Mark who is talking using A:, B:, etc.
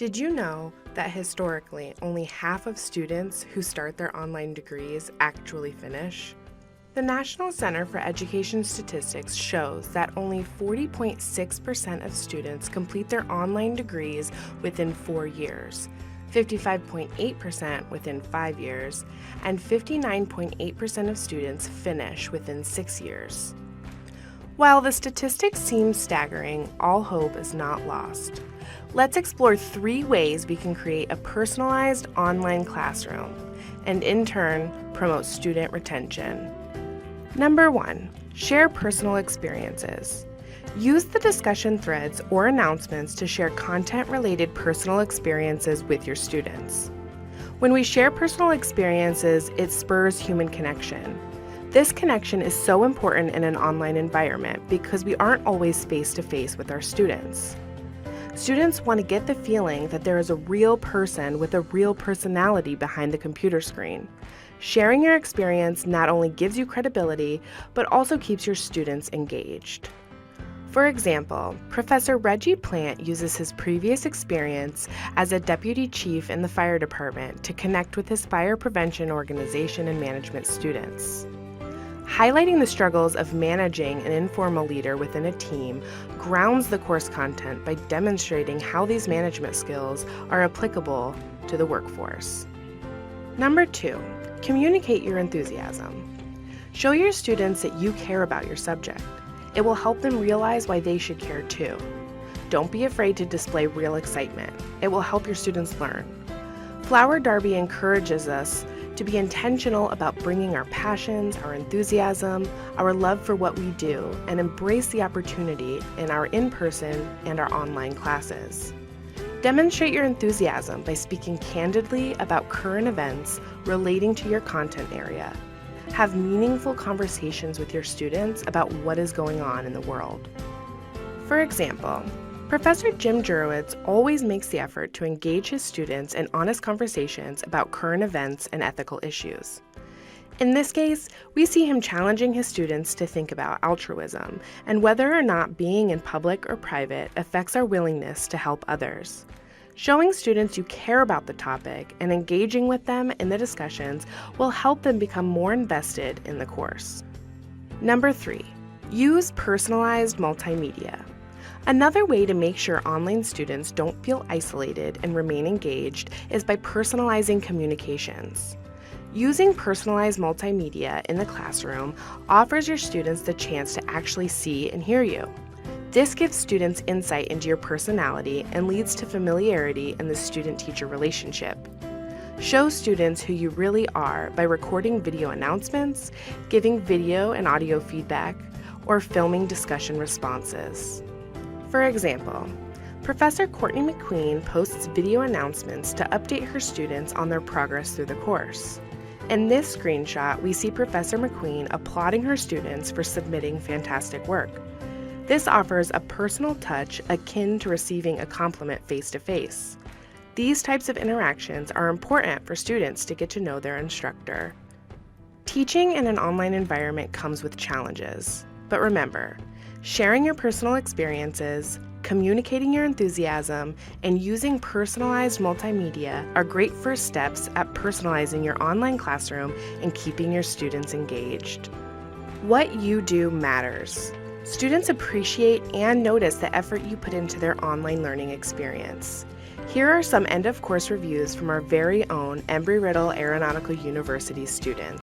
A: Did you know that historically only half of students who start their online degrees actually finish? The National Center for Education Statistics shows that only 40.6% of students complete their online degrees within 4 years, 55.8% within 5 years, and 59.8% of students finish within 6 years. While the statistics seem staggering, all hope is not lost. Let's explore 3 ways we can create a personalized online classroom and, in turn, promote student retention. Number 1, share personal experiences. Use the discussion threads or announcements to share content-related personal experiences with your students. When we share personal experiences, it spurs human connection. This connection is so important in an online environment because we aren't always face-to-face with our students. Students want to get the feeling that there is a real person with a real personality behind the computer screen. Sharing your experience not only gives you credibility, but also keeps your students engaged. For example, Professor Reggie Plant uses his previous experience as a deputy chief in the fire department to connect with his fire prevention organization and management students. Highlighting the struggles of managing an informal leader within a team grounds the course content by demonstrating how these management skills are applicable to the workforce. Number 2, communicate your enthusiasm. Show your students that you care about your subject. It will help them realize why they should care too. Don't be afraid to display real excitement. It will help your students learn. Flower Derby encourages us to be intentional about bringing our passions, our enthusiasm, our love for what we do, and embrace the opportunity in our in-person and our online classes. Demonstrate your enthusiasm by speaking candidly about current events relating to your content area. Have meaningful conversations with your students about what is going on in the world. For example, Professor Jim Jurowitz always makes the effort to engage his students in honest conversations about current events and ethical issues. In this case, we see him challenging his students to think about altruism and whether or not being in public or private affects our willingness to help others. Showing students you care about the topic and engaging with them in the discussions will help them become more invested in the course. Number 3, use personalized multimedia. Another way to make sure online students don't feel isolated and remain engaged is by personalizing communications. Using personalized multimedia in the classroom offers your students the chance to actually see and hear you. This gives students insight into your personality and leads to familiarity in the student-teacher relationship. Show students who you really are by recording video announcements, giving video and audio feedback, or filming discussion responses. For example, Professor Courtney McQueen posts video announcements to update her students on their progress through the course. In this screenshot, we see Professor McQueen applauding her students for submitting fantastic work. This offers a personal touch akin to receiving a compliment face-to-face. These types of interactions are important for students to get to know their instructor. Teaching in an online environment comes with challenges, but remember, sharing your personal experiences, communicating your enthusiasm, and using personalized multimedia are great first steps at personalizing your online classroom and keeping your students engaged. What you do matters. Students appreciate and notice the effort you put into their online learning experience. Here are some end-of-course reviews from our very own Embry-Riddle Aeronautical University students.